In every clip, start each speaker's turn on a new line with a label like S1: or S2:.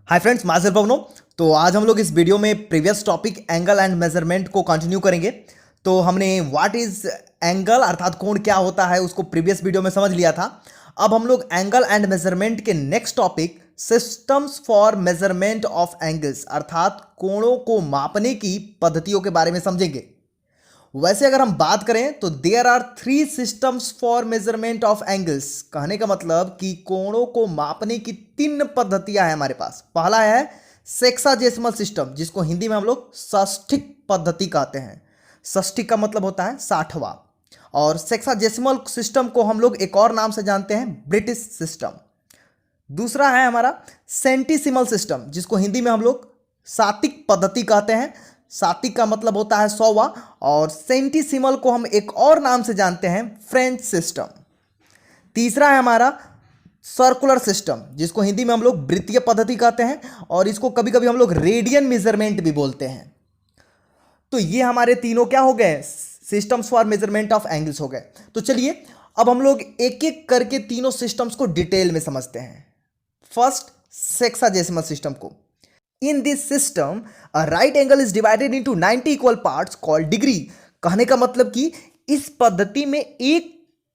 S1: Hi friends, माजर पवनो। तो आज हम लोग इस वीडियो में previous topic angle and measurement को कंटिन्यू करेंगे। तो हमने व्हाट इज एंगल अर्थात कोण क्या होता है उसको प्रीवियस वीडियो में समझ लिया था। अब हम लोग एंगल एंड मेजरमेंट के next topic systems for measurement of angles अर्थात कोणों को मापने की पद्धतियों के बारे में समझेंगे। वैसे अगर हम बात करें तो there are 3 systems for measurement of angles. कहने का मतलब कि कोणों को मापने की 3 पद्धतियां हैं हमारे पास। पहला है सेक्साजेसिमल सिस्टम, जिसको हिंदी में हम लोग षष्ठिक पद्धति कहते हैं। षष्ठिक का मतलब होता है 60वां। और सेक्साजेसिमल सिस्टम को हम लोग एक और नाम से जानते हैं, ब्रिटिश सिस्टम। दूसरा है हमारा सेंटीसिमल सिस्टम, जिसको हिंदी में हम लोग सातिक पद्धति कहते हैं। सातिक का मतलब होता है 100वां। और सेंटीसिमल को हम एक और नाम से जानते हैं, फ्रेंच सिस्टम। तीसरा है हमारा सर्कुलर सिस्टम, जिसको हिंदी में हम लोग वृत्तीय पद्धति कहते हैं और इसको कभी कभी हम लोग रेडियन मेजरमेंट भी बोलते हैं। तो ये हमारे तीनों क्या हो गए, systems for measurement of angles हो गए। तो चलिए अब हम लोग एक एक करके तीनों सिस्टम्स को डिटेल में समझते हैं। फर्स्ट, सेक्साजेसिमल सिस्टम को। In this system, a right angle is divided into 90 equal parts called degree। कहने का मतलब कि इस पद्धति में एक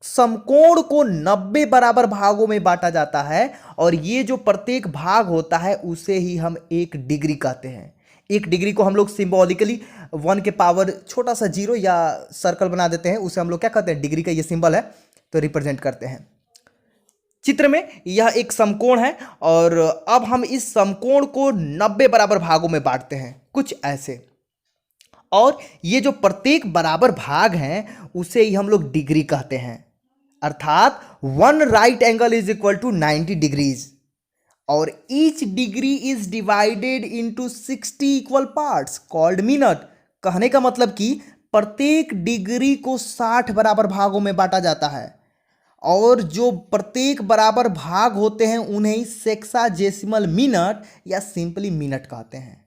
S1: समकोण को 90 बराबर भागों में बांटा जाता है और ये जो प्रत्येक भाग होता है उसे ही हम एक डिग्री कहते हैं। एक डिग्री को हम लोग सिंबॉलिकली 1 के पावर छोटा सा 0 या सर्कल बना देते हैं, उसे हम लोग क्या कहते हैं, डिग्री का ये सिंबल है तो रिप्रेजेंट करते हैं। चित्र में यह एक समकोण है और अब हम इस समकोण को 90 बराबर भागों में बांटते हैं कुछ ऐसे। और ये जो प्रत्येक बराबर भाग हैं उसे ही हम लोग डिग्री कहते हैं। अर्थात 1 right angle is equal to 90 degrees और each degree is divided into 60 equal parts called minute. कहने का मतलब कि प्रत्येक डिग्री को 60 बराबर भागों में बांटा जाता है और जो प्रत्येक बराबर भाग होते हैं उन्हें ही सेक्साजेसिमल मिनट या सिंपली मिनट कहते हैं।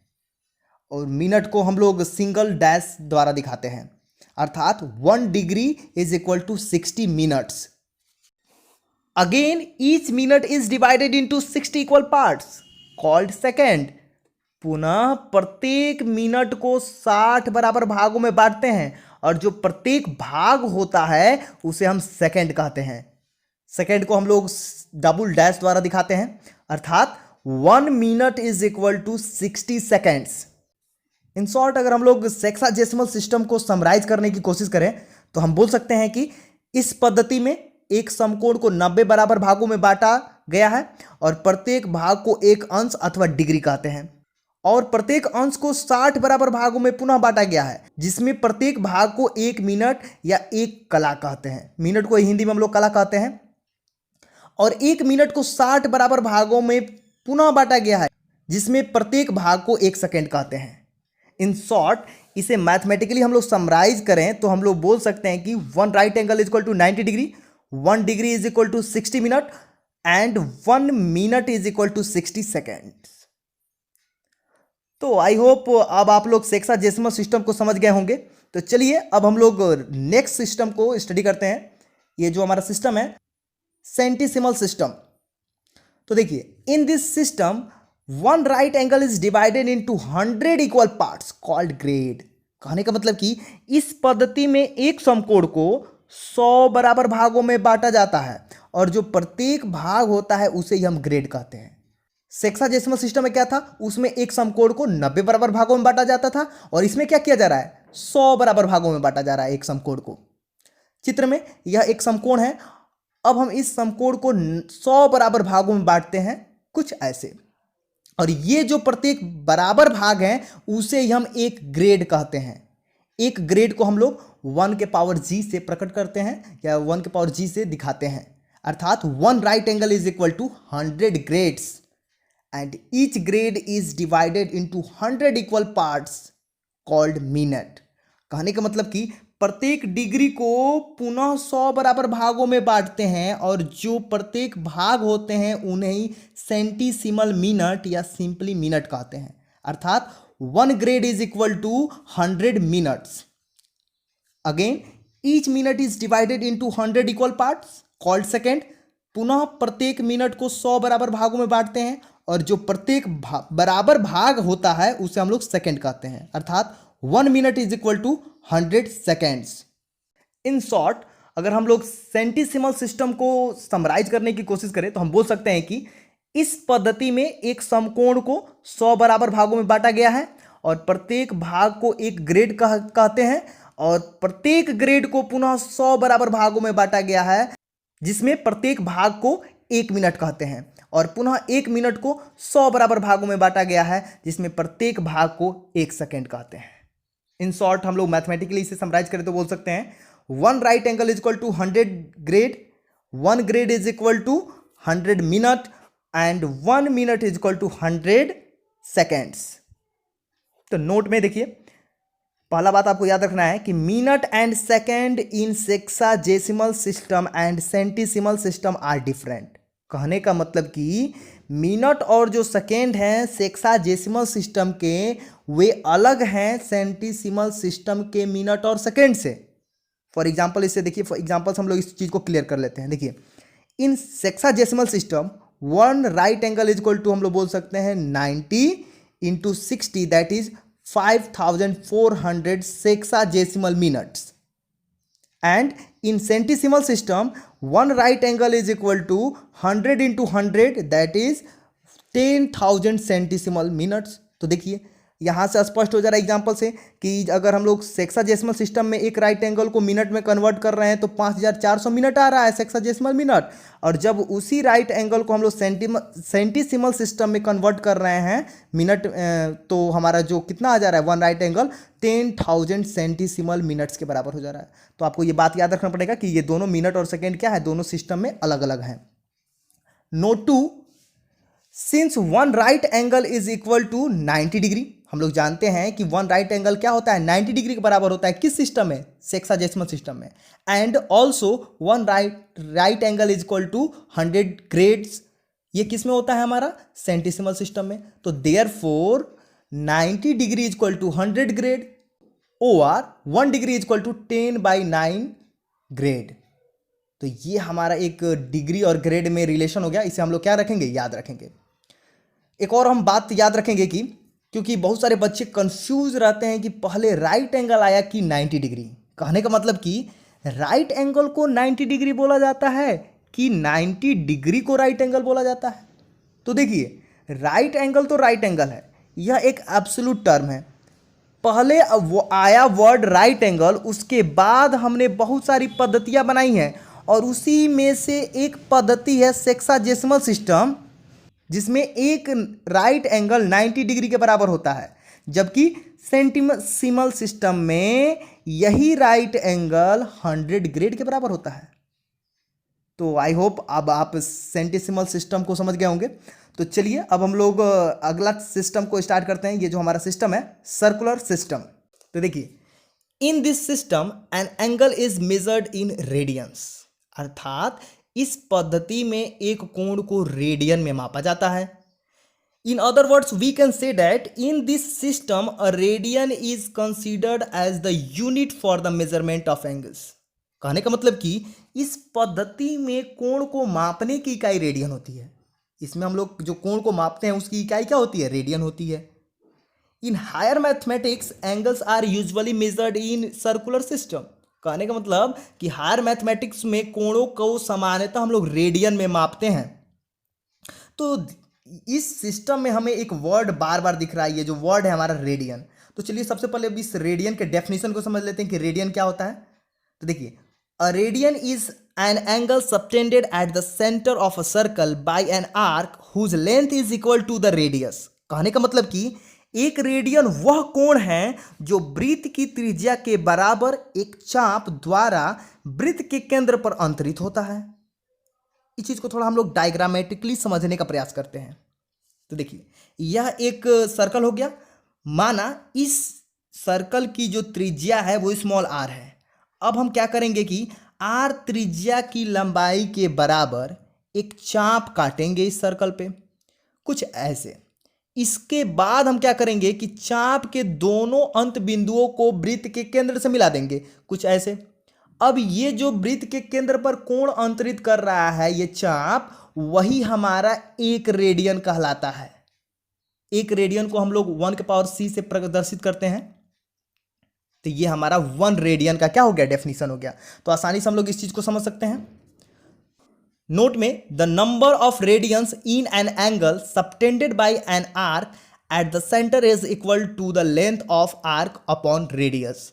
S1: और मिनट को हम लोग सिंगल डैश द्वारा दिखाते हैं, अर्थात 1 degree is equal to 60 minutes. Again each minute is divided into 60 equal parts called second. पुनः प्रत्येक मिनट को 60 बराबर भागों में बांटते हैं और जो प्रत्येक भाग होता है उसे हम सेकंड कहते हैं। सेकंड को हम लोग डबल डैश द्वारा दिखाते हैं, अर्थात 1 minute is equal to 60 seconds. In short अगर हम लोग सेक्साजेसिमल सिस्टम को समराइज करने की कोशिश करें तो हम बोल सकते हैं कि इस पद्धति में एक समकोण को 90 बराबर भागों में बांटा गया है और प्रत्येक भाग को एक अंश अथवा डिग्री कहते हैं और प्रत्येक अंश को 60 बराबर भागों में पुनः बांटा गया है, जिसमें प्रत्येक भाग को 1 मिनट या 1 कला कहते हैं। मिनट को हिंदी में हम लोग कला कहते हैं और 1 मिनट को 60 बराबर भागों में पुनः बांटा गया है, जिसमें प्रत्येक भाग को 1 सेकेंड कहते हैं। इन शॉर्ट इसे मैथमेटिकली हम लोग समराइज करें तो हम लोग बोल सकते हैं कि 1 right angle is equal to 90 degree, 1 degree is equal to 60 minute and 1 minute is equal to 60 second. तो आई होप अब आप लोग सेक्साजेसिमल सिस्टम को समझ गए होंगे। तो चलिए अब हम लोग नेक्स्ट सिस्टम को स्टडी करते हैं। ये जो हमारा सिस्टम है सेंटीसिमल सिस्टम। तो देखिए, इन this system 1 right angle is divided into 100 equal parts called grade. कहने का मतलब कि इस पद्धति में एक समकोण को 100 बराबर भागों में बांटा जाता है और जो प्रत्येक भाग होता है उसे ही हम ग्रेड कहते हैं। सेक्साजेसिमल सिस्टम में क्या था, उसमें एक समकोण को 90 बराबर भागों में बांटा जाता था और इसमें क्या किया जा रहा है, 100 बराबर भागों में बांटा जा रहा है एक समकोण को। चित्र में यह एक समकोण है। अब हम इस समकोण को 100 बराबर भागों में बांटते हैं कुछ ऐसे और ये जो प्रत्येक बराबर भाग हैं उसे ही हम एक ग्रेड कहते हैं। एक ग्रेड को हम लोग 1 के पावर जी से प्रकट करते हैं या 1 के पावर जी से दिखाते हैं, अर्थात 1 right angle is equal to 100 grades and each grade is divided into 100 equal parts called minute। कहने का मतलब कि प्रत्येक डिग्री को पुनः 100 बराबर भागों में बांटते हैं और जो प्रत्येक भाग होते हैं उन्हें ही सेंटीसिमल मिनट या सिंपली मिनट कहते हैं, अर्थात 1 grade is equal to 100 minutes. Again each minute is divided into 100 equal parts called second. पुनः प्रत्येक मिनट को 100 बराबर भागों में बांटते हैं, और जो प्रत्येक बराबर भाग होता है उसे हम लोग सेकंड कहते हैं, अर्थात 1 minute is equal to 100 seconds. In short, अगर हम लोग सेंटीसिमल सिस्टम को समराइज करने की कोशिश करें तो हम बोल सकते हैं कि इस पद्धति में एक समकोण को 100 बराबर भागों में बांटा गया है, और प्रत्येक भाग को एक ग्रेड कहते हैं, और प्रत्येक ग्रेड को पुनः 100 बराबर भागों में बांटा गया है, जिसमें प्रत्येक भाग को 1 मिनट कहते हैं, और पुनः 1 मिनट को 100 बराबर भागों में बांटा गया है, जिसमें प्रत्येक भाग को 1 सेकेंड कहते हैं। इन शॉर्ट, हम लोग मैथमेटिकली इसे समराइज करें तो बोल सकते हैं 1 right angle is equal to 100 grade, 1 grade is equal to 100 minute, and 1 minute is equal to 100 seconds. तो नोट में देखिए, पहला बात आपको याद रखना है कि minute and second in sexagesimal system and centesimal system are different. कहने का मतलब कि मिनट और जो सेकेंड हैं सेक्साजेसिमल सिस्टम के, वे अलग हैं सेंटीसिमल सिस्टम के मिनट और सेकेंड से। फॉर एग्जाम्पल, इससे देखिए, फॉर एग्जाम्पल हम लोग इस चीज़ को क्लियर कर लेते हैं। देखिए, in sexagesimal system 1 right angle is equal to हम लोग बोल सकते हैं 90 into 60, that is 5400 sexagesimal minutes. And in centesimal system, 1 right angle is equal to 100 into 100, that is 10,000 centesimal minutes. तो देखिए, यहाँ से स्पष्ट हो जा रहा है एग्जाम्पल से कि अगर हम लोग सेक्साजेसिमल सिस्टम में एक राइट एंगल को मिनट में कन्वर्ट कर रहे हैं तो 5400 मिनट आ रहा है सेक्साजेसिमल मिनट, और जब उसी राइट एंगल को हम लोग सेंटीसिमल सिस्टम में कन्वर्ट कर रहे हैं मिनट, तो हमारा जो कितना आ जा रहा है 1 राइट एंगल 10,000 सेंटीसिमल मिनट्स के बराबर हो जा रहा है। तो आपको ये बात याद रखना पड़ेगा कि ये दोनों मिनट और सेकेंड क्या है, दोनों सिस्टम में अलग अलग हैं। Note 2, since 1 right angle is equal to 90 degree, हम लोग जानते हैं कि 1 राइट एंगल क्या होता है, 90 डिग्री के बराबर होता है। किस सिस्टम में? सेक्साजेसिमल सिस्टम में। And also 1 right angle is equal to 100 grades, ये किस में होता है हमारा? सेंटीसिमल सिस्टम में। तो therefore 90 degree is equal to 100 grade, और 1 degree is equal to 10/9 grade. तो ये हमारा एक डिग्री और ग्रेड में रिलेशन हो गया, इसे हम लोग क्या रखेंगे, याद रखेंगे। एक और हम बात याद रखेंगे कि क्योंकि बहुत सारे बच्चे कंफ्यूज रहते हैं कि पहले राइट एंगल आया कि 90 डिग्री। कहने का मतलब कि राइट एंगल को 90 डिग्री बोला जाता है कि 90 डिग्री को राइट एंगल बोला जाता है। तो देखिए, राइट एंगल तो राइट एंगल है, यह एक एब्सोल्यूट टर्म है। पहले वो आया वर्ड राइट एंगल, उसके बाद हमने बहुत सारी पद्धतियां बनाई हैं, और उसी में से एक पद्धति है सेक्साजेसिमल सिस्टम, जिसमें एक राइट एंगल 90 डिग्री के बराबर होता है, जबकि सेंटीसिमल सिस्टम में यही राइट एंगल 100 ग्रेड के बराबर होता है। तो आई होप अब आप सेंटीसिमल सिस्टम को समझ गए होंगे। तो चलिए अब हम लोग अगला सिस्टम को स्टार्ट करते हैं। ये जो हमारा सिस्टम है, सर्कुलर सिस्टम। तो देखिए, इन this system an angle is measured in radiance, अर्थात इस पद्धति में एक कोण को रेडियन में मापा जाता है। In other words we can say that in this system a radian is considered as the unit for the measurement of angles. कहने का मतलब कि इस पद्धति में कोण को मापने की इकाई रेडियन होती है। इसमें हम लोग जो कोण को मापते हैं उसकी इकाई क्या होती है? रेडियन होती है। In higher mathematics angles are usually measured in circular system. कहने का मतलब कि हायर मैथमेटिक्स में कोणों को सामान्यतः हम लोग रेडियन में मापते हैं। तो इस सिस्टम में हमें एक वर्ड बार बार दिख रहा है, ये जो वर्ड है हमारा रेडियन। तो चलिए सबसे पहले इस रेडियन के डेफिनेशन को समझ लेते हैं कि रेडियन क्या होता है। तो देखिए, a radian is an angle subtended at the centre of a circle by an arc whose length is equal to the radius. कहने का मतलब कि एक रेडियन वह कोण है जो वृत्त की त्रिज्या के बराबर एक चाप द्वारा वृत्त के केंद्र पर अंतरित होता है। इस चीज को थोड़ा हम लोग डायग्रामेटिकली समझने का प्रयास करते हैं। तो देखिए, यह एक सर्कल हो गया। माना इस सर्कल की जो त्रिज्या है वो स्मॉल आर है। अब हम क्या करेंगे कि आर त्रिज्या की लंबाई के बराबर एक चाप काटेंगे इस सर्कल पे, कुछ ऐसे। इसके बाद हम क्या करेंगे कि चाप के दोनों अंत बिंदुओं को वृत्त के केंद्र से मिला देंगे, कुछ ऐसे। अब ये जो वृत्त के केंद्र पर कोण अंतरित कर रहा है ये चाप, वही हमारा 1 रेडियन कहलाता है। 1 रेडियन को हम लोग 1 के पावर c से प्रदर्शित करते हैं, तो ये हमारा 1 रेडियन का क्या हो गया, डेफिनेशन हो गया। तो आसानी से हम लोग इस चीज को समझ सकते हैं। नोट में the number of radians in an angle subtended by an arc at the centre is equal to the length of arc upon radius.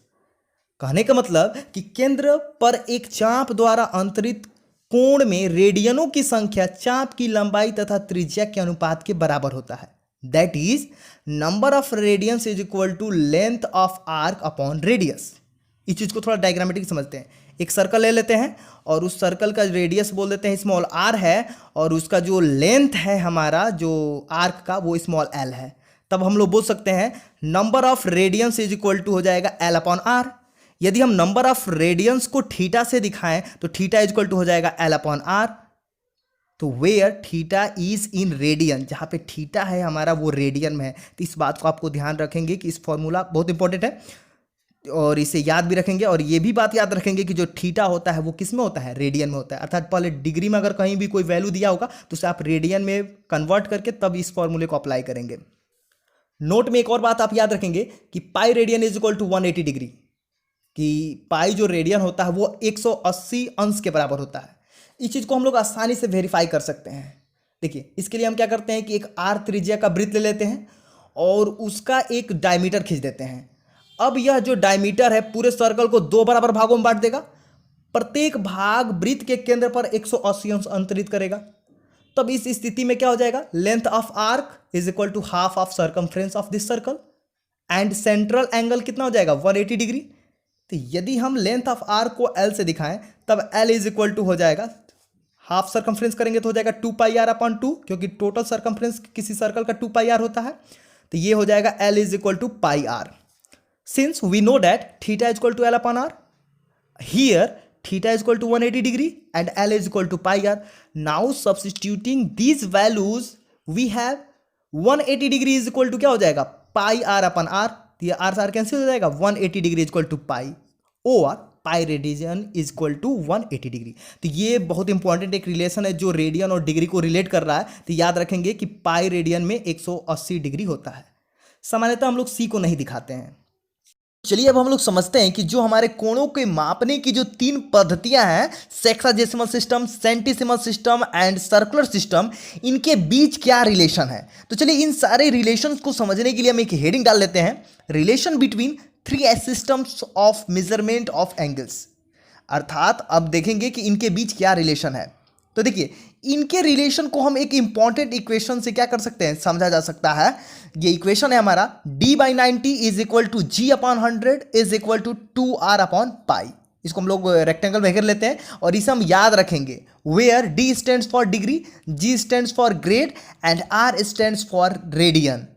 S1: कहने का मतलब कि केंद्र पर एक चाप द्वारा अंतरित कोण में रेडियनों की संख्या चाप की लंबाई तथा त्रिज्या के अनुपात के बराबर होता है। That is number of radians is equal to length of arc upon radius. इस चीज को थोड़ा डायग्रामेटिक समझते हैं। एक सर्कल ले लेते हैं और उस सर्कल का रेडियस बोल देते हैं स्मॉल r है, और उसका जो लेंथ है हमारा जो आर्क का वो स्मॉल l है। तब हम लोग बोल सकते हैं number of radians is equal to हो जाएगा l अपॉन आर। यदि हम नंबर ऑफ रेडियंस को थीटा से दिखाएं तो थीटा इज इक्वल टू हो जाएगा l अपॉन आर। तो where theta is in radian, जहां पे थीटा है हमारा वो रेडियन में है। तो इस बात को आपको ध्यान रखेंगे कि इस फॉर्मूला बहुत इंपॉर्टेंट है और इसे याद भी रखेंगे, और ये भी बात याद रखेंगे कि जो थीटा होता है वो किस में होता है, रेडियन में होता है। अर्थात पहले डिग्री में अगर कहीं भी कोई वैल्यू दिया होगा तो उसे आप रेडियन में कन्वर्ट करके तब इस फॉर्मूले को अप्लाई करेंगे। नोट में एक और बात आप याद रखेंगे कि pi radian is equal to 180 degree, कि पाई जो रेडियन होता है वो 180 अंश के बराबर होता है। इस चीज को हम लोग आसानी से वेरीफाई कर सकते हैं। देखिए इसके लिए हम क्या करते हैं कि एक आर त्रिज्या का वृत्त ले लेते हैं और उसका एक डायमीटर खींच देते हैं। अब यह जो डायमीटर है पूरे सर्कल को 2 बराबर भागों में बांट देगा। प्रत्येक भाग वृत्त के केंद्र पर 180 अंश अंतरित करेगा। तब इस स्थिति में क्या हो जाएगा, length of arc is equal to half of circumference of this circle and central angle कितना हो जाएगा 180 डिग्री। तो यदि हम लेंथ ऑफ आर्क को L से दिखाएं तब L इज इक्वल टू हो जाएगा, हाफ सर्कमफ्रेंस करेंगे तो हो जाएगा 2 पाई आर अपॉन 2, क्योंकि टोटल सर्कमफ्रेंस किसी सर्कल का 2 पाई आर होता है। तो ये हो जाएगा L is equal to pi R. Since we know that theta is equal to L upon R, here theta is equal to 180 degree and L is equal to pi R. Now substituting these values, we have 180 degree is equal to क्या हो जाएगा pi R upon R। ये R से R cancel हो जाएगा, 180 degree is equal to pi और pi radian is equal to 180 degree. तो ये बहुत इंपॉर्टेंट एक रिलेशन है जो रेडियन और डिग्री को रिलेट कर रहा है। तो याद रखेंगे कि पाई रेडियन में 180 डिग्री होता है। सामान्यतः हम लोग सी को नहीं दिखाते हैं। चलिए अब हम लोग समझते हैं कि जो हमारे कोणों के मापने की जो 3 पद्धतियां हैं, sexagesimal system, centesimal system and circular system, इनके बीच क्या रिलेशन है। तो चलिए इन सारे रिलेशंस को समझने के लिए हम एक हेडिंग डाल लेते हैं, relation between 3 systems of measurement of angles. अर्थात अब देखेंगे कि इनके बीच क्या रिलेशन है। तो देखिए इनके रिलेशन को हम एक इंपॉर्टेंट इक्वेशन से क्या कर सकते हैं, समझा जा सकता है। ये इक्वेशन है हमारा d/90 is equal to g upon 100 is equal to 2r upon pi. इसको हम लोग रेक्टेंगल में घेर लेते हैं और इसे हम याद रखेंगे, where d stands for degree, g stands for grade and r stands for radian.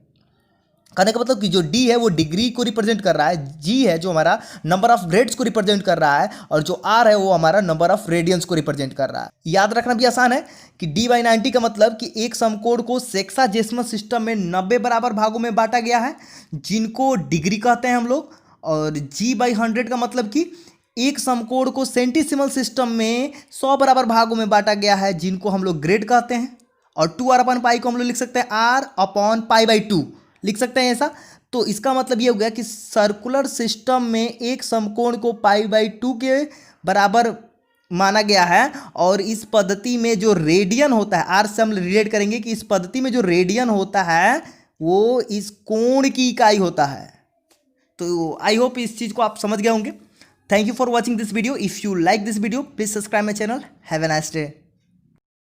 S1: कहने का मतलब कि जो d है वो डिग्री को रिप्रेजेंट कर रहा है, g है जो हमारा नंबर ऑफ ग्रेड्स को रिप्रेजेंट कर रहा है, और जो r है वो हमारा नंबर ऑफ रेडियंस को रिप्रेजेंट कर रहा है। याद रखना भी आसान है कि d/90 का मतलब कि एक समकोण को सेक्साजेसिमल सिस्टम में 90 बराबर भागों में बांटा गया है, जिनको डिग्री कहते हैं हम लोग। और g/100 का मतलब कि एक समकोण को सेंटीसिमल सिस्टम में 100 बराबर भागों में बांटा गया है, जिनको हम लोग ग्रेड कहते हैं। और 2r अपॉन पाई को हम लोग लिख सकते हैं r अपॉन पाई/2 लिख सकते हैं ऐसा। तो इसका मतलब ये हो गया कि सर्कुलर सिस्टम में एक समकोण को पाई/2 के बराबर माना गया है, और इस पद्धति में जो रेडियन होता है, आर से हम रिलेट करेंगे कि इस पद्धति में जो रेडियन होता है वो इस कोण की इकाई होता है। तो आई होप इस चीज़ को आप समझ गए होंगे। Thank you for watching this video. If you like this video please subscribe my channel. Have a nice day.